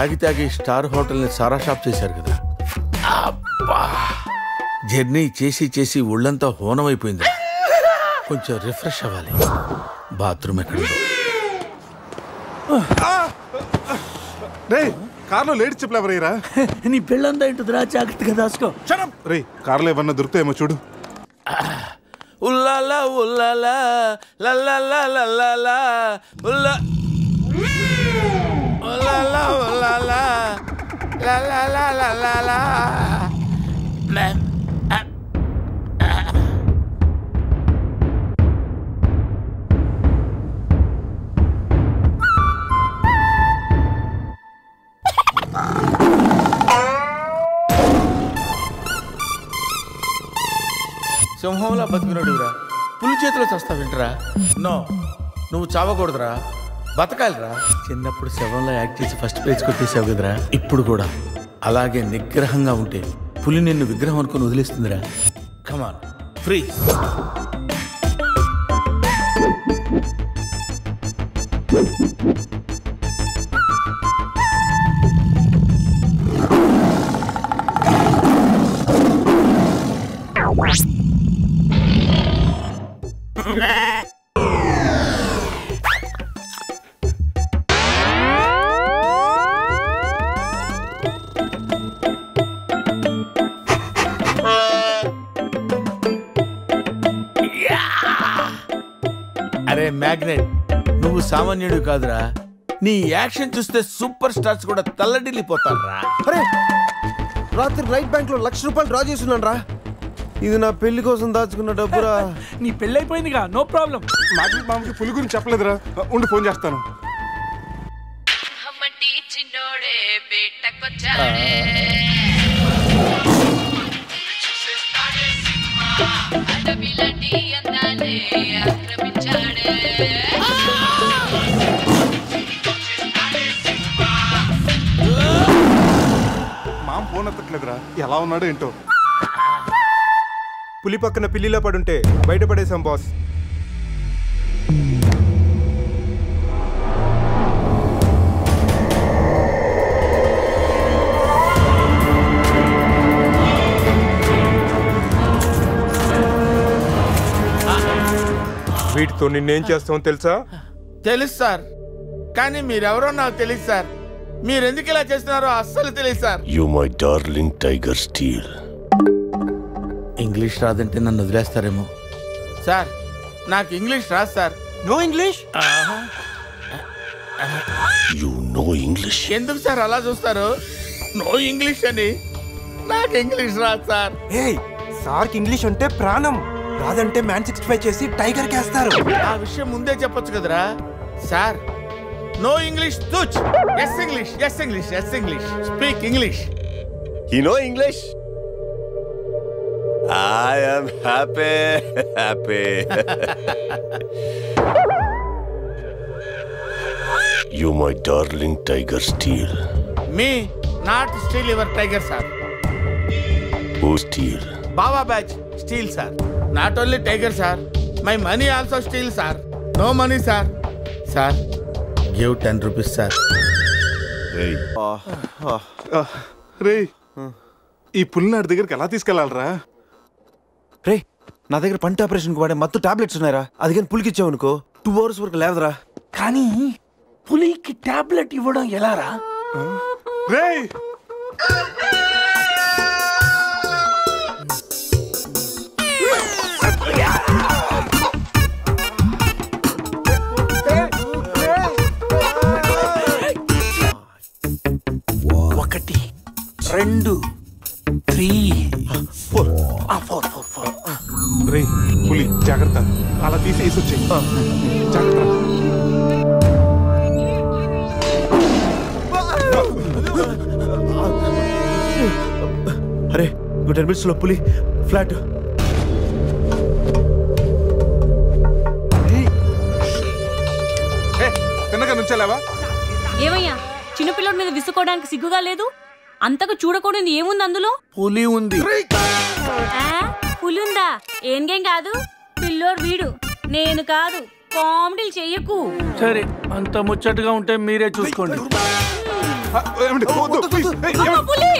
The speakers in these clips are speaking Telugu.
తాగి తాగి స్టార్ హోటల్ని సారా షాప్ చేశారు కదా. అబ్బా, జర్నీ చేసి చేసి ఒళ్ళంతా హోనమైపోయింది. కొంచెం రిఫ్రెష్ అవ్వాలి. బాత్రూమ్ ఎక్కడుందో. కార్లో లేడీ చెప్పులు ఎవరైరా? నీ పెళ్ళంతా ఇంటుందిరా, జాగ్రత్తగా దాసుకో. రే, కార్లో ఏమన్నా దొరుకుతాయేమో చూడు. ఉల్లాలా ఉల్లాలా లల్లాలా లల్లాలా ఉల్లా ఉల్లాలా ఉల్లాలా లల్లాలా లల్లాలా. సింహంలా బతికినడురా, పులి చేతిలో చస్తా వింటరా. నో, నువ్వు చావకూడదురా, బతకాలిరా. చిన్నప్పుడు శవంలో యాక్ట్ చేసి ఫస్ట్ ప్రైజ్ కొట్టేసావు కదరా. ఇప్పుడు కూడా అలాగే నిగ్రహంగా ఉంటే పులి నిన్ను విగ్రహం అనుకుని వదిలేస్తుందిరా. కమాన్, ఫ్రీ. అరే మ్యాగ్నెట్, నువ్వు సామాన్యుడు కాదురా. నీ యాక్షన్ చూస్తే సూపర్ స్టార్స్ కూడా తల్లడిల్లిపోతారా. అరే, రాత్రి రైట్ బ్యాంక్ లో ₹1,00,000 డ్రా చేస్తున్నాను రా. ఇది నా పెళ్లి కోసం దాచుకున్న డబ్బురా. నీ పెళ్ళి అయిపోయిందిగా, నో ప్రాబ్లం. మామకి పులి గురించి చెప్పలేదురా, ఉండి ఫోన్ చేస్తాను. మామ ఫోన్ ఎత్తట్లేదురా, ఎలా ఉన్నాడో ఏంటో. పులి పక్కన పిల్లిలా పడుంటే బయటపడేసాం బాస్. వీటితో నిన్నేం చేస్తామో తెలుసా? తెలుసు సార్, కానీ మీరెవరో నాకు తెలియదు సార్. మీరెందుకు ఇలా చేస్తున్నారో అస్సలు తెలియదు sir. You my darling tiger steel. English రాదంటే నన్ను వదిలేస్తారేమో సార్. నాకు ఇంగ్లీష్ రాదు sir. No English? You know English? ఎందుకు సార్ అలా చూస్తారు? నో ఇంగ్లీష్ అని. నాకు ఇంగ్లీష్ రాదు సార్. సార్కి ఇంగ్లీష్ అంటే ప్రాణం. రాదంటే మ్యాన్ 65 చేసి టైగర్ కేస్తారు. ఆ విషయం ముందే చెప్పొచ్చు కదరా sir. No English touch. Yes English, yes English, yes English. Speak English. You know English? I am happy. You my darling tiger steel. Me not steal your tiger sir. Who steal? Baba batch steal sir. Not only tiger sir, my money also steal sir. No money sir. Sir, give 10 rupees sir. Hey. రే, ఈ పులినాడి దగ్గరికి ఎలా తీసుకెళ్లాలరా? రే, నా దగ్గర పంట ఆపరేషన్ కు వాడే మత్తు టాబ్లెట్స్ ఉన్నాయరా. అది కానీ పులికి ఇచ్చావు అనుకో 2 hours వరకు లేవదరా. కానీ పులికి టాబ్లెట్ ఇవ్వడం ఎలారా? రే, ఒకటి 2 3 4 రే, పులి జాగ్రత్త. అలా తీసేసి వచ్చే జాగ్రత్త. అరే, 10 minutes లో పులి ఫ్లాట్. తిన్నగా నుంచెలావా? ఏమయ్యా, చిన్నపిల్లడి మీద విసుకోవడానికి సిగ్గుగా లేదు? అంతగా చూడకూడదు ఏముంది అందులో? పులి ఉంది. పులి ఉందా? ఏం కాదు, పిల్లోడు వీడు, నేను కాదు. కామెడీలు చెయ్యకు. సరే, అంత ముచ్చటగా ఉంటే మీరే చూసుకోండి. ఏమండి వద్దు ప్లీజ్ అమ్మ, పులి!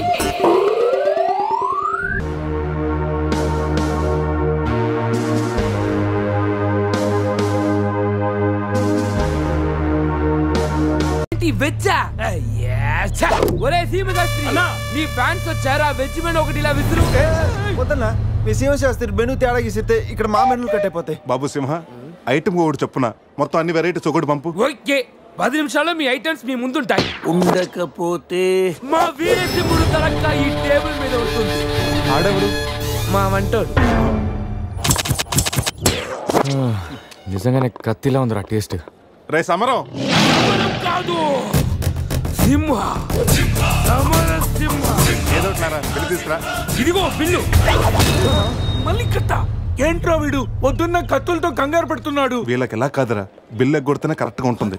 వెజ్జా ఒరే సీమశాస్త్రి నీ ఫ్యాన్స్ వచ్చారా వెజ్ మెను ఒకటి ఇలా విసురు వద్దన్నా మీ శివశాస్త్రి మెను తేడా గీసితే ఇక్కడ మా మెనూలు కట్టయిపోతాయి. బాబు సింహ ఐటమ్ ఒకటి చెప్పున మొత్తం అన్ని వెరైటీస్ ఒకటి పంపు. ఓకే 10 నిమిషాల్లో మీ ఐటమ్స్ మీ ముందుంటాయి. ఉండకపోతే మా వీరసింహుడు తలక్క ఈ టేబుల్ మీద ఉంటుంది. ఆడెవడు? మా వంటోడు. నిజంగానే కత్తిలా ఉందిరా టేస్ట్. రే సమరం కాదు సింహ సమర సింహ. ఏదో బిల్లు తీసుకురా. ఇదిగో బిల్లు. మళ్ళీ కట్ట. ఏంట్రా వీడు పొద్దున్న కత్తులతో కంగారు పడుతున్నాడు. వీళ్ళకి ఎలా కాదురా బిల్లు ఎగ్గొడితేనే కరెక్ట్ గా ఉంటుంది.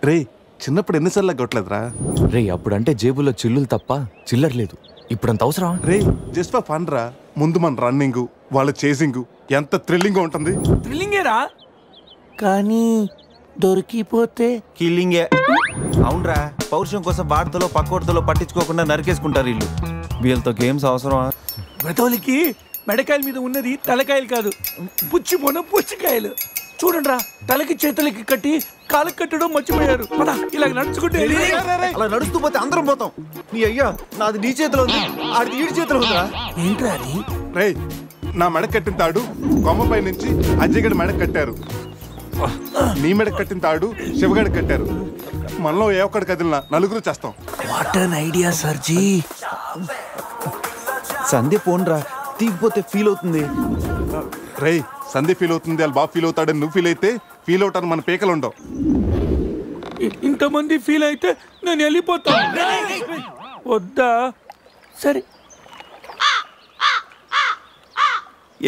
రే చిన్నప్పుడు ఎన్నిసార్లు ఎగ్గొట్టలేదురా. రే అప్పుడంటే జేబులో చిల్లులు తప్ప చిల్లర లేదు. ఇప్పుడంత అవసరం. రే జస్ట్ ఫర్ ఫన్ రా. ముందు మన రన్నింగ్ వాళ్ళ చేసింగ్ ఎంత థ్రిల్లింగ్ ఉంటుంది. థ్రిల్లింగేరా కానీ దొరికిపోతే కిల్లింగే. అవునరా పౌరుషం కోసం వార్తలో పక్కోడతలో పట్టించుకోకుండా నరికేసుకుంటారు వీళ్ళు. వీళ్ళతో గేమ్స్ అవసరమా? మెతోలికి మెడకాయల మీద ఉన్నది తలకాయలు కాదు, పుచ్చికాయలు. చూడండి రా, తలకి చేతులకి కట్టి కాళ్ళకి కట్టడం మర్చిపోయారు. పద ఇలా నడుచుకుంటే. అలా నడుస్తూ పోతే అందరం పోతాం. నీ అయ్యా నాది నీ చేతిలో ఉంది, ఆడిది ఈడి చేతిలో ఉందిరా. ఏంట్రా అది? రే నా మెడ కట్టిన తాడు కొమ్మపై నుంచి అజ్జగడి మెడ కట్టారు. నీ మెడ కట్టిన తాడు శివగడి కట్టారు. మనలో ఏ ఒక్కడి కదిలినా నలుగురు చేస్తాం. What an idea సర్జీ. Sandhya phone రా, తీగిపోతే ఫీల్ అవుతుంది. రే సంధ్య ఫీల్ అవుతుంది, వాళ్ళు బాగా ఫీల్ అవుతాడని నువ్వు ఫీల్ అయితే ఫీల్ అవుతాను మన పేకలు ఉండవు. ఇంతమంది ఫీల్ అయితే నేను వెళ్ళిపోతాను. వద్దా? సరే.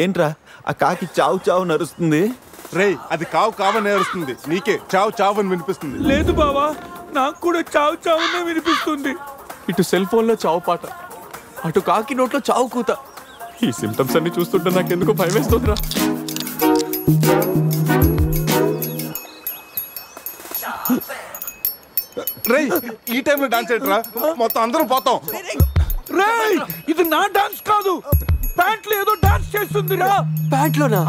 ఏంట్రా ఆ కాకి చావు చావు నరుస్తుంది. రే అది కావు కావని నేరుస్తుంది, నీకే చావు చావు అని వినిపిస్తుంది. లేదు బావా, నాకు కూడా చావు చావునే వినిపిస్తుంది. ఇటు సెల్ ఫోన్ లో చావు పాట, అటు కాకి నోట్లో చావు కూత. ఈ సిమ్టమ్స్ అన్ని చూస్తుంటే నాకు ఎందుకు భయం వేస్తుందిరా. రే ఈ టైంలో డాన్స్ ఏంట్రా, మొత్తం అందరం పోతాం. రేయ్ ఇది నా డాన్స్ కాదు, ప్యాంట్లో ఏదో డాన్స్ చేస్తుందిరా. ప్యాంట్లోనా?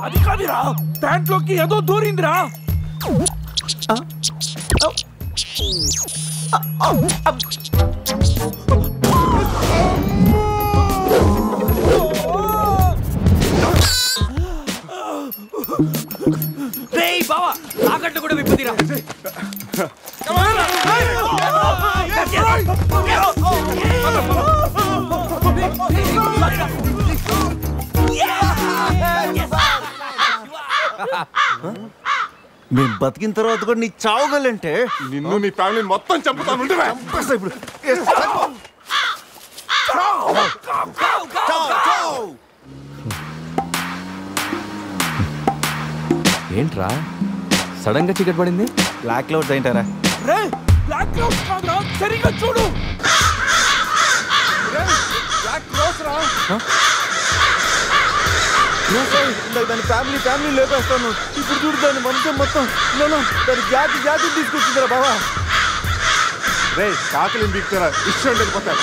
అది కాదురా, ప్యాంట్లోకి ఏదో దూరిందిరా. రేయ్ బావా తాకట్టు కూడా విప్పుదిరా. మేము బతికిన తర్వాత కూడా నీ చావుగలంటే నిన్ను నీ ఫ్యామిలీ మొత్తం చంపుతాను. ఇప్పుడు ఏంట్రా సడన్ గా చీకటి పడింది? బ్లాక్ క్లౌడ్స్ ఏంటారా? రేయ్ బ్లాక్ క్లౌడ్స్ కాదురా, సరిగ్గా చూడు. దాని ఫ్యామిలీ లేపేస్తాను. ఇప్పుడు చూడు దాని మంచం మొత్తం దాని జాతి తీసుకొచ్చిందిరా బావా. రే కాకలి బీక్తారా ఇష్టం వెళ్ళిపోతారు.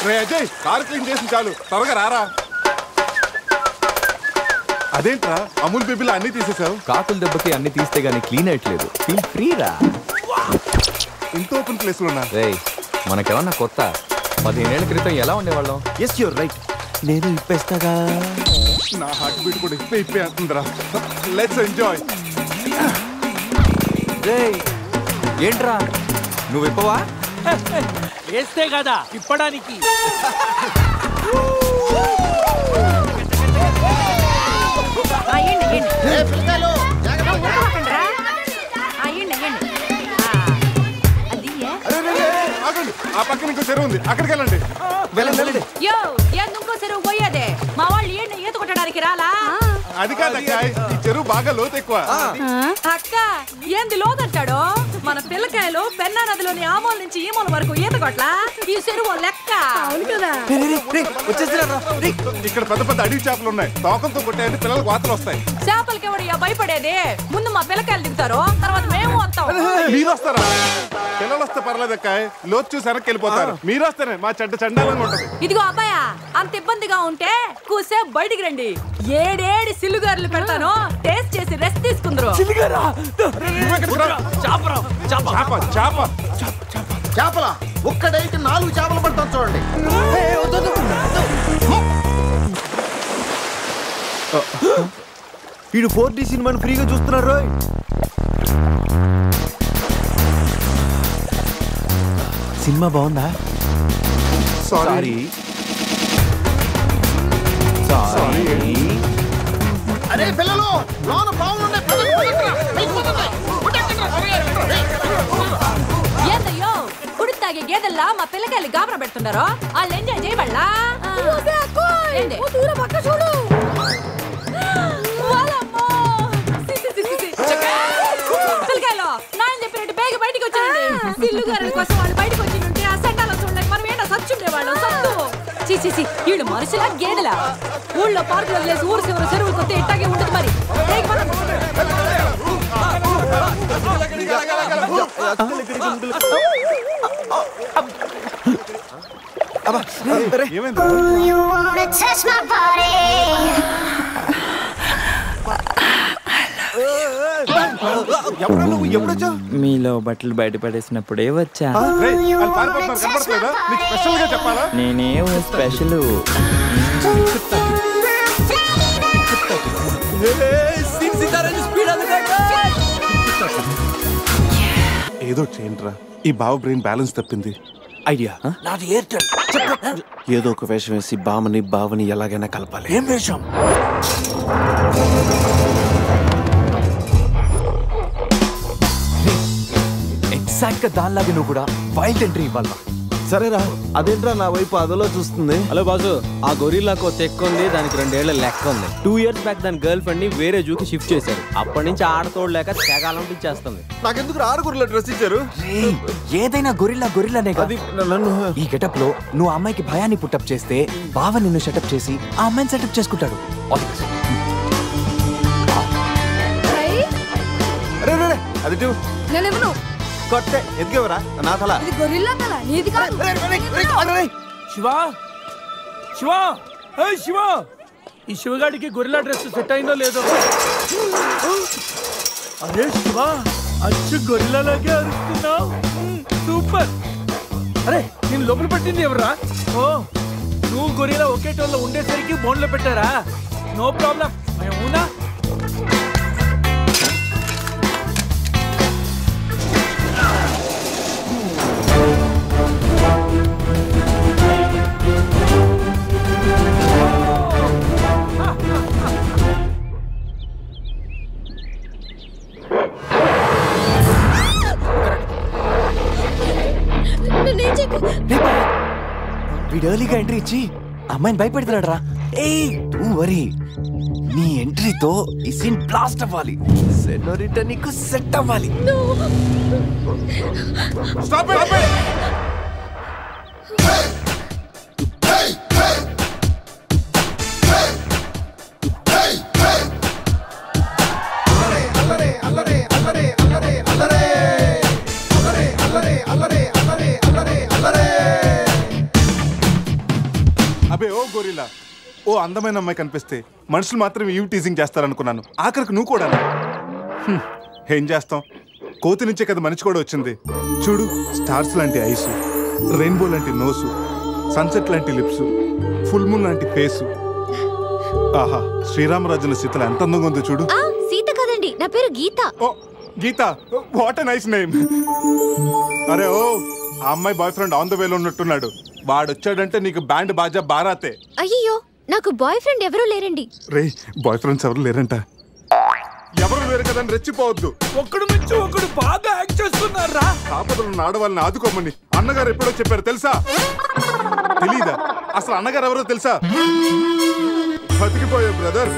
రే అజయ్ కారు క్లీన్ చేసి చాలు, త్వరగా రారా. అదేంట్రా అమూల్ బేబీలో అన్ని తీసేసావు? కాకుల దెబ్బకి అన్ని తీస్తే గానీ క్లీన్ అయ్యట్లేదు. ఫీల్ ఫ్రీ రా. ఇంత ఓపెన్ ప్లేస్ లో ఉన్నా. రేయ్ మనకేమన్నా కొత్త? 15 ఏళ్ల క్రితం ఎలా ఉండేవాళ్ళం? Yes you're right. నేను ఇప్పేస్తాగా. నా హార్ట్ బీట్ కూడా ఇప్పే అంటుందిరా. Let's enjoy. రేయ్ ఏంట్రా నువ్వు ఇప్పవా? వేస్తే కదా ఇప్పడానికి. ఆ పక్కన ఇంకో చెరువు ఉంది, అక్కడికి వెళ్ళండి. యో ఎందుకో చెరువు పోయేదే. మా వాళ్ళు ఈత కొట్టడానికి నీకు రాలా? అది కాదక్క, ఈ చెరువు బాగా లోతు ఎక్కువ. అక్క ఏంది లోదంటాడు? మన పిల్లకాయలు పెన్నా నదిలోని ఆ మూల నుంచి ఈ మూల వరకు ఈత కొట్ల ఈ చెరువు లెక్క. అవును కదా. ఇక్కడ పెద్ద పెద్ద అడవి చేపలు ఉన్నాయి. తోకంతో కొట్టాయంటే పిల్లలకు వాతలు వస్తాయి. చేపలకి ఎవడయ్యా భయపడేది? ముందు మా పిల్లకాయలు దిగుతారు, తర్వాత మేము వస్తాం. మీరు వస్తారా? పిల్లలు వస్తే పర్లేదక్క, లోతు చూసి వెనక్కి వెళ్ళిపోతారు. మీరు వస్తేనే మా చెడ్డ చండాలంగా ఉంటది. ఇదిగో అబ్బాయా, అంత ఇబ్బందిగా ఉంటే కూసే బయటికి రండి. ఏడేడి సిల్లుగారులు పెడతాను, టేస్ట్ చేసి రెస్ట్ తీసుకుందరు. చేపల ఒక్కడైతే 4 చేపలు పడతాను చూడండి. వీడు 4D సినిమాని ఫ్రీగా చూస్తున్నారు. సినిమా బాగుందా? సారీ. అరే పిల్లలు, లోన బాగుండే ఏందయ్యో కుడి తాగే గేదెల్లా మా పిల్లకాయలు గాబరా పెడుతున్నారో వాళ్ళు ఎంజాయ్ చేయబడలా? చూడు పిల్లకాయలు నాయన చెప్పినట్టు బేగ బయటికి వచ్చాయండి. సిల్లుగారుల కోసం వాళ్ళు బయటకు వచ్చింటే ఆ సంటాలో చూడలేక మనం ఏంటో సచ్చుండే వాళ్ళు సత్తు. చీచి వీళ్ళు మనుషులా గేదెలా? ఊళ్ళో పార్కులు వదిలేసి ఊరు చివరి చెరువులు కొత్త ఇట్టాగే ఉంటుంది మరి. మీలో బట్టలు బయట పడేసినప్పుడే వచ్చా. నేనేం స్పెషల్. ఏదో చేయండిరా, ఈ బావ బ్రెయిన్ బ్యాలెన్స్ తప్పింది. ఐడియా నాది ఎయిర్టెల్. ఏదో ఒక వేషం వేసి బావని ఎలాగైనా కలపాలి. ఏం వేషం? ఎగ్జాక్ట్ గా దానిలాగే నువ్వు కూడా వైల్డ్ ఎంట్రీ ఇవ్వాలా? సరేరా, అదేంట్రా నా వైపు అదలో చూస్తుంది. హలో బాసు, ఆ గొరిల్లాకు తెక్క ఉంది, దానికి 2 ఏళ్ల లెక్క ఉంది. 2 years బ్యాక్ దాని గర్ల్ ఫ్రెండ్ ని వేరే జూకి షిఫ్ట్ చేశారు. అప్పటి నుంచి ఆడతోడలేక తెగాలంపించేస్తుంది. నాకెందుకు 6 గొర్రెల డ్రెస్ ఇచ్చారు? ఏదైనా గొరిల్లానే అది నన్ను ఈ గెటప్ లో నువ్వు అమ్మాయికి భయాన్ని పుట్టప్ చేస్తే బావ నిన్ను సెటప్ చేసి ఆ అమ్మాయిని సెటప్ చేసుకుంటాడు. అది నేనెవను కొట్టే ఎదిగేవరా నా తల. ఇది గొరిల్లా తల, నీది కాదు. శివా శివా శివా, ఈ శివగాడికి గొరిల్లా డ్రెస్ సెట్ అయిందో లేదో. అరే శివా, అచ్చు గొరిల్లాలాగే అరుస్తున్నావు. సూపర్. అరే నేను లోపల పట్టింది ఎవరా? ఓ, నువ్వు గొరిల్లా ఒకే టోల్లో ఉండేసరికి బోన్లో పెట్టారా? నో ప్రాబ్లం, మేమునా. వీడు ఎర్లీగా ఎంట్రీ ఇచ్చి అమ్మాయిని భయపెడుతున్నాడు రా. డోంట్ వరీ, నీ ఎంట్రీతో ఈ సీన్ బ్లాస్ట్ అవ్వాలి. సెనోరిటా నీకు సెట్ అవ్వాలి. అబే ఓ గొరిల్లా, ఓ అందమైన అమ్మాయి కనిపిస్తే మనుషులు మాత్రం ఈవ్ టీజింగ్ చేస్తారనుకున్నాను. ఆఖరికి నువ్వు కూడా. ఏం చేస్తాం, కోతి నుంచే కదా మనిషి కూడా వచ్చింది. చూడు, స్టార్స్ లాంటి ఐసు, రెయిన్బో లాంటి నోసు, సన్సెట్ లాంటి లిప్స్, ఫుల్ మూన్ లాంటి ఫేసు. ఆహా, శ్రీరామరాజుల సీతలు ఎంత అందంగా ఉందో చూడు. సీత కదండి, నా పేరు గీత. ఓ గీత, వాట్ ఎ నైస్ నేమ్. అరే ఓ, ఆ అమ్మాయి బాయ్ ఫ్రెండ్ ఆన్ ద వేలో ఉన్నట్టున్నాడు. వాడు వచ్చాడంటే నీకు బ్యాండ్ బాజా బారాతే. అయ్యో, నాకు బాయ్ ఫ్రెండ్ ఎవరూ లేరండి. రే, బాయ్ ఫ్రెండ్స్ ఎవరు లేరంట. ఎవరు లేరు కదా రెచ్చిపోవద్దు. ఒకడు నుంచి ఒకడు బాగా యాక్ట్ చేస్తున్నారా? ఆపదలు ఆడవాళ్ళని ఆదుకోమని అన్నగారు ఎప్పుడో చెప్పారు తెలుసా? తెలీదా? అసలు అన్నగారు ఎవరో తెలుసా? బతికిపోయే బ్రదర్.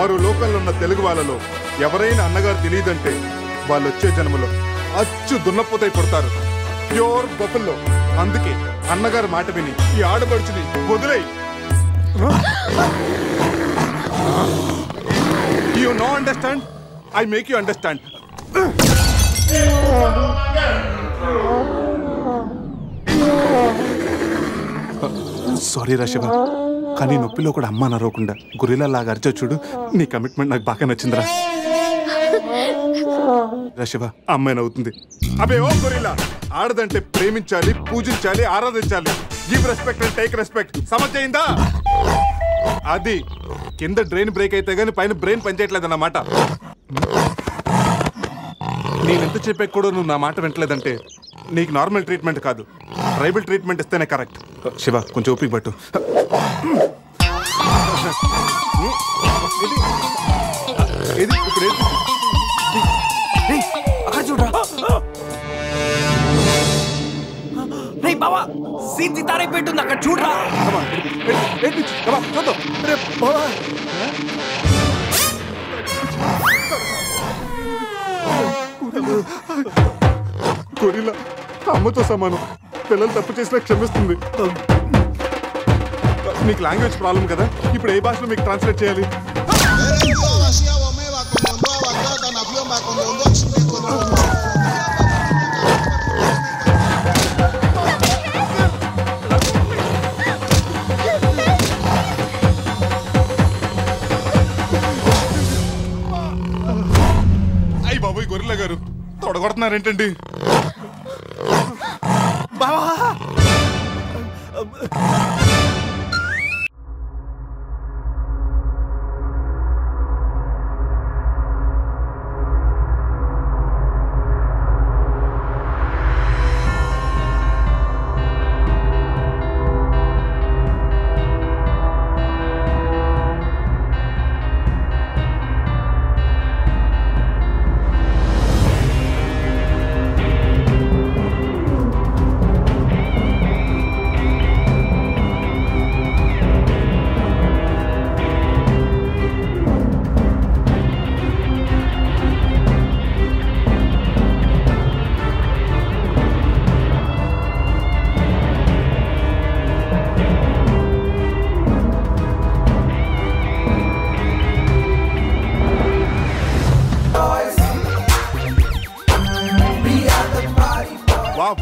6 లోకల్లో ఉన్న తెలుగు వాళ్ళలో ఎవరైనా అన్నగారు తెలియదంటే వాళ్ళు వచ్చే జన్మలో అచ్చు దున్నపోతై పుడతారు. Pure buffalo. అందుకే అన్నగారు మాట విని ఈ ఆడపడుచుని వదిలేయి. You know understand? I make you understand. Sorry రా శివ, కానీ నొప్పిలో కూడా అమ్మ నరవకుండా గురిలా లాగా అరిచో చూడు. నీ కమిట్మెంట్ నాకు బాగా నచ్చిందిరా. శివ, అమ్మాయి నవ్వుతుంది. అబే ఓ గొరిల్లా, ఆడదంటే ప్రేమించాలి, పూజించాలి, ఆరాధించాలి. Give respect and take respect. సమర్థయిందా? అది కింద డ్రైన్ బ్రేక్ అయితే గానీ పైన బ్రెయిన్ పనిచేయట్లేదు అన్నమాట. నేనెంత చెప్పే కూడా నువ్వు నా మాట వింటలేదంటే నీకు నార్మల్ ట్రీట్మెంట్ కాదు, ట్రైబల్ ట్రీట్మెంట్ ఇస్తేనే కరెక్ట్. శివ, కొంచెం ఓపిక పట్టు. ఇది ఇప్పుడు అక్కడ చూడరా. రే బావా, సీతి తారే పెట్టుంది అక్కడ చూడరా. గొరిల్లా అమ్మతో సమానం. పిల్లలు తప్పు చేసినా క్షమిస్తుంది. మీకు లాంగ్వేజ్ ప్రాబ్లం కదా, ఇప్పుడు ఏ భాషలో మీకు ట్రాన్స్లేట్ చేయాలి? అయ్యి బాబోయ్, గొరిల్లా గారు తొడగొడుతున్నారేంటండి?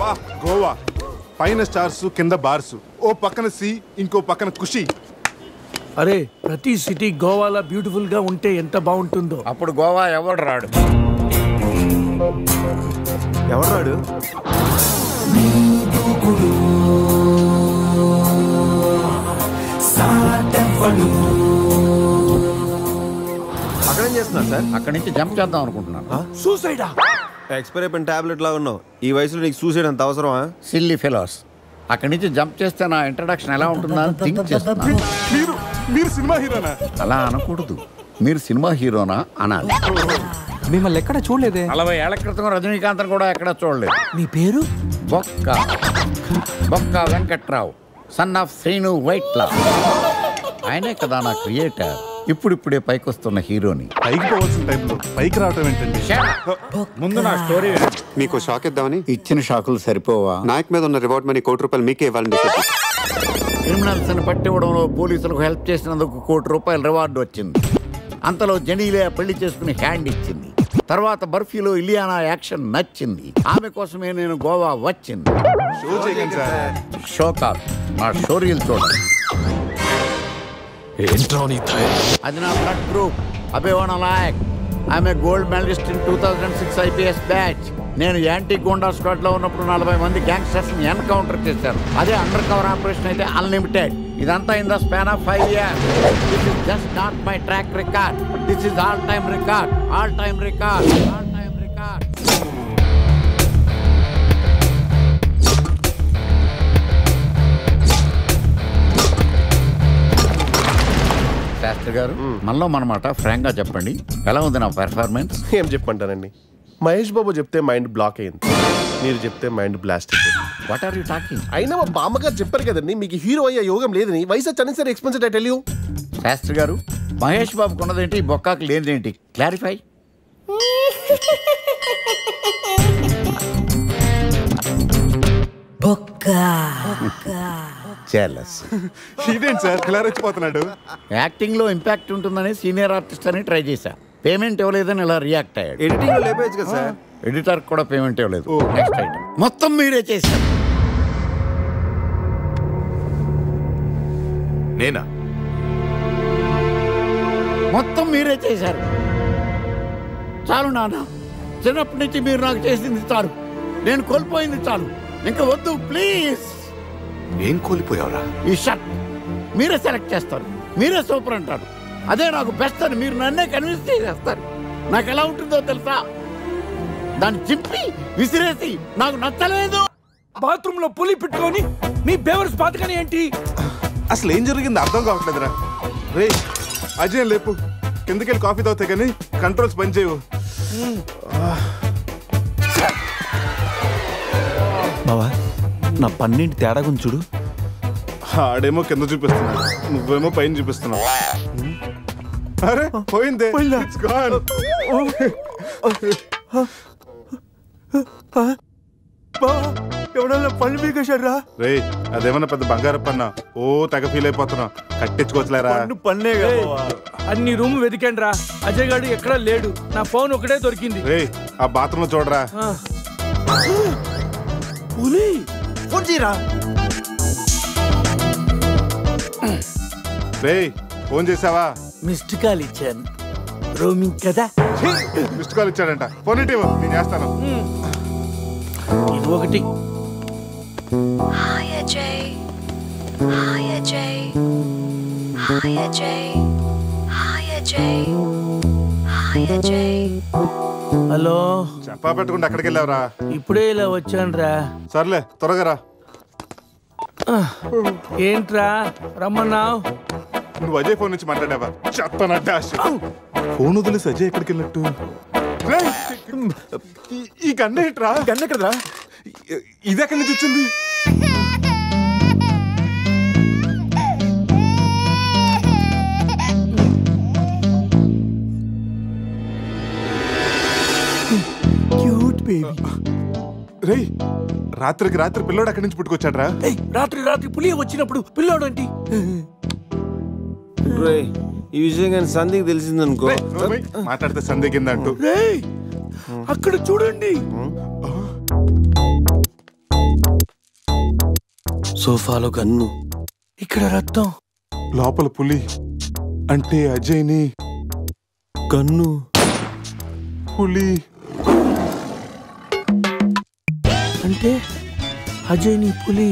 వా గోవా, పైన స్టార్స్ కింద బార్స్, ఓ పక్కన సీ ఇంకో పక్కన ఖుషి. అరే, ప్రతి సిటీ గోవాలో బ్యూటిఫుల్ గా ఉంటే ఎంత బాగుంటుందో. అప్పుడు గోవా ఎవడు రాడు. ఎవరు రాడు? అక్కడేం చేస్తున్నారు సార్? అక్కడి నుంచి జంప్ చేద్దాం అనుకుంటున్నాను. సూసైడా? ఎక్స్పైర్ అయిపోయిన టాబ్లెట్ లాగా ఉన్నావు. ఈ వయసులో నీకు సూసైడ్ అంత అవసరమా? Silly fellows. అక్కడి నుంచి జంప్ చేస్తే నా ఇంట్రడక్షన్ ఎలా ఉంటుందా అని థింక్ చేస్తున్నాను. మీరు సినిమా హీరోనా? అలా అనకూడదు, మీరు సినిమా హీరోనా అనాలి. మిమ్మల్ని ఎక్కడ చూడలేదే. 40 ఏళ్ల క్రితం రజనీకాంత్ కూడా ఎక్కడ చూడలేదు. నీ పేరు? బొక్క వెంకట్రావు, సన్ ఆఫ్ శ్రీను వైట్లా. ఆయనే కదా నా క్రియేటర్. ఇప్పుడిప్పుడే పైకి వస్తున్న హీరోని. పైకి పోవాల్సిన టైంలో పైకి రావటం ఏంటండి? ముందు నా స్టోరీ. మీకు షాక్ ఇద్దామని. ఇచ్చిన షాకులు సరిపోవా? నాయక్ మీద ఉన్న రివార్డ్ మనీ ₹1 మీకే ఇవ్వాలని. క్రిమినల్స్ ని పట్టివ్వడంలో పోలీసులకు హెల్ప్ చేసినందుకు ₹1 రివార్డు వచ్చింది. అంతలో జనీలే పెళ్లి చేసుకుని హ్యాండ్ ఇచ్చింది. తర్వాత బర్ఫీలో ఇలియానా యాక్షన్ నచ్చింది. ఆమె కోసమే నేను గోవా వచ్చింది. షో కాదు, నా స్టోరీలు చూడండి. అది నా బ్లడ్ గ్రూప్. అభివాణ నాయక్. ఆమె gold medalist in 2006 IPS batch. నేను యాంటీ గోండా స్క్వాడ్ లో ఉన్నప్పుడు 40 మంది గ్యాంగ్స్టర్స్ ని ఎన్కౌంటర్ చేశారు. అదే అండర్ కవర్ ఆపరేషన్ అయితే అన్లిమిటెడ్. ఇదంతా in the span of 5 years. This is just not my track record. This is all time record. All time record. All time record. Shastri garu, మనలో మనమాట ఫ్రాంక్ గా చెప్పండి, ఎలా ఉంది నా పెర్ఫార్మెన్స్? ఏం చెప్పంటానండి, మహేష్ బాబు చెప్తే మైండ్ బ్లాక్ అయింది, మీరు చెప్తే మైండ్ బ్లాస్ట్ అయిపోయింది. What are you talking? అయినా మా బామ్మగారు చెప్పారు కదండి మీకు హీరో అయ్యే యోగం లేదని. వయసు unnecessary expensive I tell you. Shastri garu, Mahesh బాబుకు ఉన్నదేంటి, బొక్కాకు లేనిదేంటి? క్లారిఫై. ఇదేంటి సార్ ఇలా రెచ్చిపోతున్నాడు? యాక్టింగ్ లో ఇంపాక్ట్ ఉంటుందని సీనియర్ ఆర్టిస్ట్ అని ట్రై చేశా. పేమెంట్ ఇవ్వలేదని ఇలా రియాక్ట్ అయ్యాడు. ఎడిటింగ్ లో లేపేయచ్చు కదా సార్. ఎడిటర్ కూడా పేమెంట్ ఇవ్వలేదు. Next item. మొత్తం మీరే చేశారు. నేనా? మొత్తం మీరే చేశారు. చాలు నాన్న, చిన్నప్పటి నుంచి మీరు నాకు చేసింది చాలు. నేను కోల్పోయింది చాలు. ఇంకా వద్దు ప్లీజ్. ఏం కోల్పోయావురా? ఈ షర్ట్ మీరే సెలెక్ట్ చేస్తారు, మీరే సూపర్ అంటారు. అదే నాకు బెస్ట్ అని మీరు నన్నే కన్విన్స్ చేసేస్తారు. నాకు ఎలా ఉంటుందో తెలుసా? దాన్ని చింపి విసిరేసి నాకు నచ్చలేదు. బాత్రూమ్ లో పులి పెట్టుకొని మీ బేవర్స్ బాతకని ఏంటి? అసలు ఏం జరిగింది అర్థం కావట్లేదురా. రే అజయ్ లేపు, కిందకెళ్ళి కాఫీ తాగుతా కానీ కంట్రోల్స్ పని చేయవు. బావా, నా పన్నింటి తేడా గురించి చూడు. ఆడేమో కింద చూపిస్తున్నాడు, నువ్వేమో పైన చూపిస్తున్నావు. అరే పోయిందే. It's gone. ఎవడన్నా పళ్ళు పీకేశారా? రే అదేమన్నా పెద్ద బంగారు పన్నా? ఓ తెగ ఫీల్ అయిపోతున్నా. కట్టించుకోవచ్చులేరా? పన్నే అన్ని రూమ్ వెతికండి రా. అజయ్ గారు ఎక్కడా లేడు. నా ఫోన్ ఒకటే దొరికింది. రే ఆ బాత్రూమ్ లో చూడరా. పులి ఫోన్ చేయరా. రే ఫోన్ చేసావా? మిస్డ్ కాల్ ఇచ్చాను. రోమింగ్ కదా. మిస్డ్ కాల్ ఇచ్చాడంట. ఫోన్ ఇటు నేను చేస్తాను. ఇది ఒకటి. Hi Ajay, hi Ajay, hi Ajay, hi Ajay, hi Ajay. Hello. చెప్పా పెట్టుకుంటే అక్కడికి వెళ్ళావురా? ఇప్పుడే ఇలా వచ్చాను రా. సర్లే త్వరగా రా. ఏంట్రా రమ్మన్నావు? నువ్వు అజయ్ ఫోన్ నుంచి మాట్లాడావా? చెప్పనట్ట. ఫోన్ వదిలేసి అజయ్ ఎక్కడికి వెళ్ళినట్టు? ఈ గన్న ఏంట్రా? గన్న కదరా. ఇది ఎక్కడి నుంచి వచ్చింది? Cute baby. రేయ్ రాత్రికి రాత్రి పిల్లోడు అక్కడి నుంచి పుట్టుకొచ్చాడు రా. రాత్రి రాత్రి పులి వచ్చినప్పుడు పిల్లోడు ఏంటి? ఈ విషయం కానీ సంధికి తెలిసిందనుకో. మాట్లాడితే సందేహిందంటూ. అక్కడ చూడండి. సోఫాలో గన్ను, ఇక్కడ రక్తం, లోపల పులి. అంటే అజయ్ని గన్ను, పులి. అంటే అజయ్ ని పులి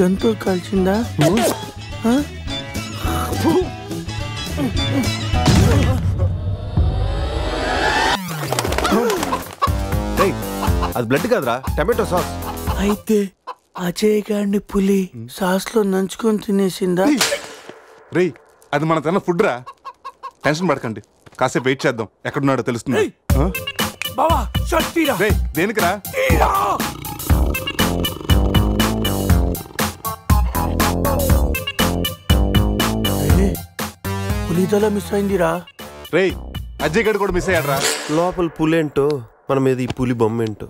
గన్తో కాల్చిందా? అది బ్లడ్ కాదురా, టమాటో సాస్. అయితే అజయ్ గారిని పులి సాస్ లో నంచుకొని తినేసిందా? రేయ్ అది మన తన ఫుడ్ రా. టెన్షన్ పడకండి, కాసేపు వెయిట్ చేద్దాం. ఎక్కడున్నాడో తెలుస్తుంది. బావా షర్ట్ తీరా. రేయ్ దేనికిరా? పులిదల మిస్ అయిందిరా. రేయ్ అజయ్ గడు కూడా మిస్ అయ్యాడు రా. లోపల పులేంటో మన మీద ఈ పులి బొమ్మ ఏంటో.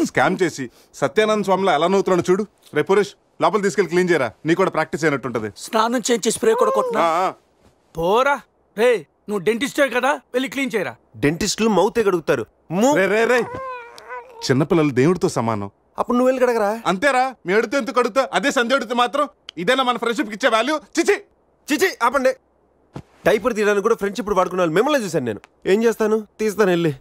స్కామ్ చేసి సత్యానంద స్వామిలో ఎలా నవ్వుతున్నాడు చూడు. రే పురేష్ లోపల తీసుకెళ్ళి క్లీన్ చేయరా. నీ కూడా ప్రాక్టీస్ అయినట్టుంటది. స్నానం చేయించి స్ప్రే కూడా కొట్టినా పోరా. రే నువ్వు డెంటిస్టే కదా, వెళ్ళి క్లీన్ చేయరా. డెంటిస్టులు మౌత్ గడుగుతారు. చిన్నపిల్లలు దేవుడితో సమానం. అప్పుడు నువ్వు వెళ్ళి కడగరా. అంతేరా, మీ అడితే ఎందుకు కడుగుతా? అదే సంధ్య అడిగితే మాత్రం ఇదేనా మన ఫ్రెండ్షిప్ ఇచ్చే వాల్యూ? చిచి చిచి ఆపండి. డైపర్ తీయడానికి కూడా ఫ్రెండ్స్ ఇప్పుడు వాడుకున్నాను. మిమ్మల్ని చూశాను నేను. ఏం చేస్తాను, తీస్తాను వెళ్ళి.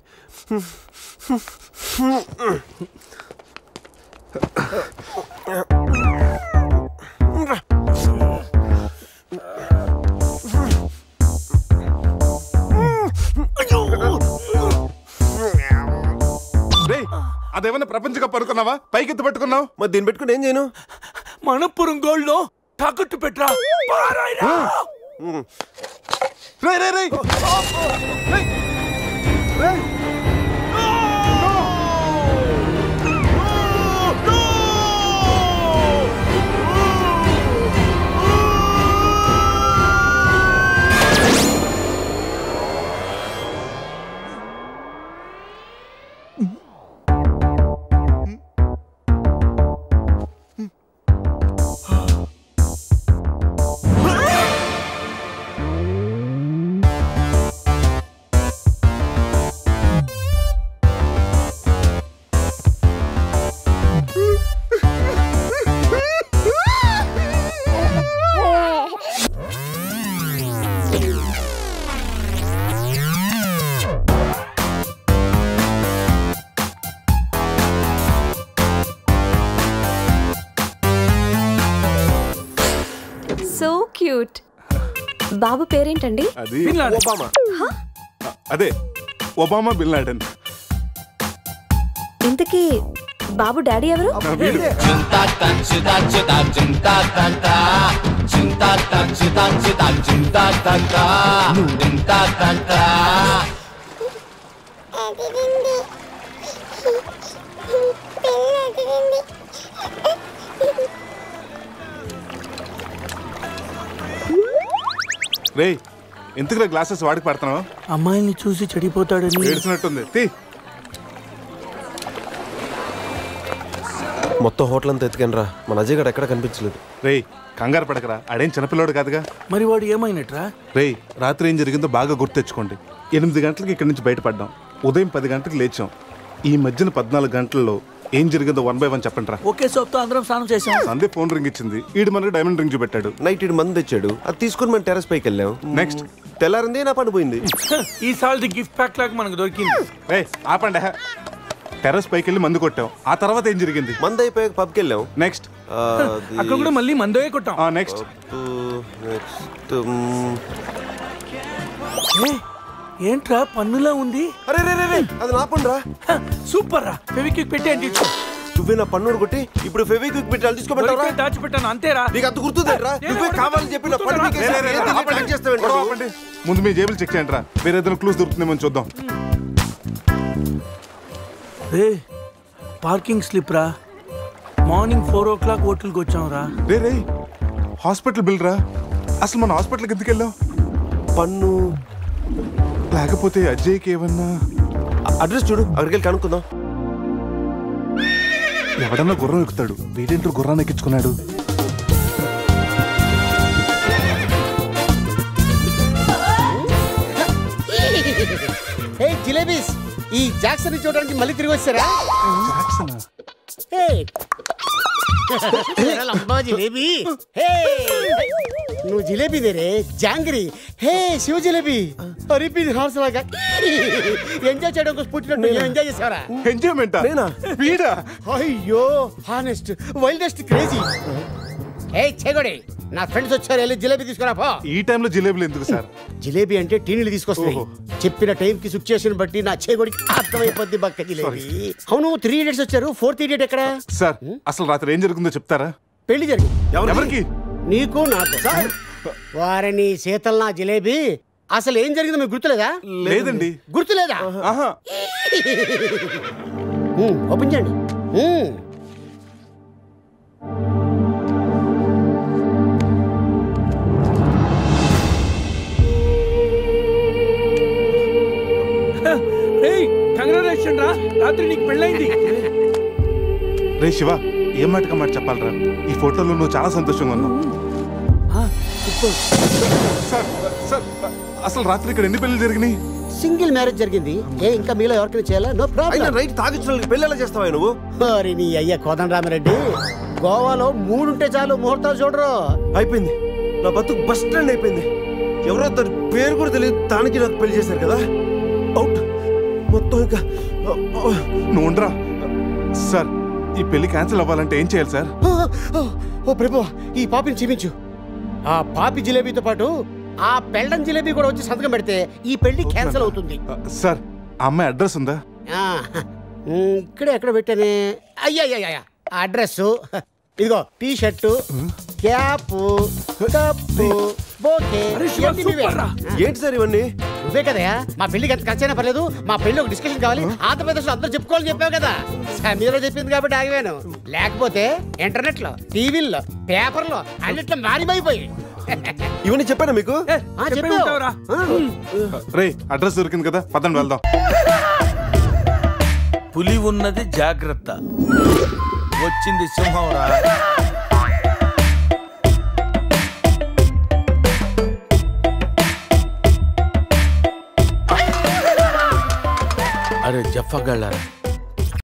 అదేమన్నా ప్రపంచ కప్ అనుకున్నావా? పైకి ఎత్తు పట్టుకున్నావు. మరి దీన్ని పెట్టుకుని ఏం చేయను? మనపురం గోల్డ్ లో తాకట్టు పెట్టరా. So cute. బాబు పేరేంటండి? అది ఒబామా. అదే ఒబామా బిన్ లాడెన్. ఇంతకీ బాబు డాడీ ఎవరు? రే ఎందుకు గ్లాసెస్ వాడికి పడుతున్నావు? అమ్మాయిని చూసి చెడిపోతాడని ఏడ్చినట్టుంది. మొత్తం హోటల్ అంతా ఎత్తుకాను రా. మన అజయ్ గడ ఎక్కడ కనిపించలేదు. రే కంగారు పడకరా, ఆడేం చిన్నపిల్లోడు కాదుగా. మరి వాడు ఏమైనట్రా? రే రాత్రి ఏం జరిగిందో బాగా గుర్తు తెచ్చుకోండి. 8 గంటలకు ఇక్కడి నుంచి బయటపడ్డాం. ఉదయం 10 గంటలకు లేచాం. ఈ మధ్యన 14 గంటల్లో ఏం జరిగిందో 1 by 1 చెప్పండి రా. ఒకే సోప్తో అందరం స్నానం చేసాం. సందే ఫోన్ రింగ్ ఇచ్చింది. ఈడు మనకి డైమండ్ రింగ్ చూపెట్టాడు. నైట్ ఇటు మంది తెచ్చాడు. అది తీసుకుని మనం టెర్రస్ పైకి వెళ్ళాం. నెక్స్ట్ తెల్లారింది నా పని పోయింది. ఈ సాల్ది గిఫ్ట్ ప్యాక్ లాగా మనకు దొరికింది. రే ఆపండి. టెర్రస్ పైకి వెళ్ళి మందు కొట్టాం. ఆ తర్వాత ఏం జరిగింది? మందు అయిపోయాక పబ్కి వెళ్ళాం. నెక్స్ట్ అక్కడ కూడా మళ్ళీ మందే కొట్టాం. నెక్స్ట్ ఏంట్రా పన్నులా ఉంది? అరే రే రే అది నా పన్ను రా. సూపర్ రా. ఫెవిక్విక్ పెట్టి అండి. నువ్వే నా పన్ను కొట్టి ఇప్పుడు ఫెవిక్విక్ పెట్టి అది తీసుకోబెట్టావా? దాచిపెట్టాను అంతేరా. నీకు అంత గుర్తుందేట్రా? నువ్వే కావాలని చెప్పి నా పన్ను చేస్తావేంటి? ముందు మీ జేబులు చెక్ చేయండి రా. వేరే ఏదైనా క్లూస్ దొరుకుతుందేమో చూద్దాం. రే పార్కింగ్ స్లిప్ రా. మార్నింగ్ 4 o'clock హోటల్కి వచ్చాం రా. రే హాస్పిటల్ బిల్ రా. అసలు మన హాస్పిటల్కి ఎందుకు వెళ్ళాం? పన్ను లేకపోతే అజయ్కి ఏమన్నా అడ్రస్ చూడు, అక్కడికి వెళ్ళి కనుక్కుందాం. ఎవడన్నా గుర్రం ఎక్కుతాడు. వీడేంటో గుర్రాన్ని ఎక్కించుకున్నాడు. జిలేబీస్ ఈ జాక్సన్ చూడడానికి మళ్ళీ తిరిగి వచ్చారా? జిలేబీ నువ్వు జిలేబీ దేరే జాంగ్రీ. హే శివ జిలేబీ అరిపి హార్స్ లాగా ఎంజాయ్ చేయడం కోసం పుట్టినట్టు ఎంజాయ్ చేసావరా? ఎంజాయ్మెంట్ వీడా? అయ్యో హానెస్ట్ వైల్డెస్ట్ క్రేజీ. ఏ చెగొడి నా ఫ్రెండ్స్ వచ్చారు, వెళ్ళి జిలేబీ తీసుకురా పో. ఈ టైంలో జిలేబీలు ఎందుకు సార్? జిలేబీ అంటే టీనీలు తీసుకొస్తాయి. చెప్పిన టైం కి సిచ్యుయేషన్ బట్టి నా చేగొడికి అర్థమైపోద్ది బక్క జిలేబీ. అవును 3 idiots వచ్చారు. 4th idiot ఎక్కడ? సార్ అసలు రాత్రి ఏం జరుగుతుందో చెప్తారా? పెళ్లి జరిగింది. ఎవరికి? నీకు నాకు. వారిని శీతల్ నా జిలేబీ అసలు ఏం జరిగిందో మీకు గుర్తులేదా? లేదండి. గుర్తులేదా? ఓపెన్ చేయండి. కంగ్రాచులేషన్ రా. రాత్రి నీకు పెళ్ళైంది. రే శివ ఏం మాటక మాట చెప్పాలరా. ఈ ఫోటోలో నువ్వు చాలా సంతోషంగా ఉన్నావు. సార్ అసలు రాత్రి ఇక్కడ ఎన్ని పెళ్లి జరిగినాయి? సింగిల్ మ్యారేజ్ జరిగింది. ఇంకా మీలో ఎవరికైనా చేయాలా? No problem. రైట్ తాగించిన పెళ్లి ఎలా చేస్తావా నువ్వు? మరి నీ అయ్యా కోదండరామిరెడ్డి గోవాలో 3 ఉంటే చాలు ముహూర్తాలు చూడరు. అయిపోయింది నా బతుకు బస్ స్టాండ్ అయిపోయింది. ఎవరో తన పేరు కూడా తెలియదు తానికి నాకు పెళ్లి చేశారు కదా. అవుట్ మొత్తం ఇంకా. నువ్వు ఉండరా సార్. ఈ పెళ్లి క్యాన్సిల్ అవ్వాలంటే ఏం చేయాలి సార్? ఓ ప్రభు, ఈ పాపిని చూపించు. ఆ పాపి జిలేబీతో పాటు ఆ పెళ్ళం జిలేబీ కూడా వచ్చి సంతకం పెడితే ఈ పెళ్లి క్యాన్సిల్ అవుతుంది. సార్ ఆ అమ్మాయి అడ్రస్ ఉందా? ఇక్కడే ఎక్కడ పెట్టానే. అయ్యా అడ్రస్ ఇదిగో. T shirt, cap, cup, bouquet. ఏంటి సార్ ఇవన్నీ? నువ్వే కదయా మా పెళ్లికి ఎంత ఖర్చు అయినా పర్లేదు, మా పెళ్లి ఒక డిస్కషన్ కావాలి, ఆంధ్రప్రదేశ్ లో అందరూ చెప్పుకోవాలని చెప్పావు కదా. సమీరా చెప్పింది కాబట్టి ఆగిపోయాను. లేకపోతే ఇంటర్నెట్ లో, టీవీల్లో, పేపర్లో అన్నిట్లో మారిపోయి. ఇవన్నీ చెప్పాను మీకు. రే అడ్రస్ దొరికింది కదా, పదండి వెళ్దాం. పులి ఉన్నది జాగ్రత్త, వచ్చింది సింహం రా. అరే జఫ్ఫగళ్ళారా,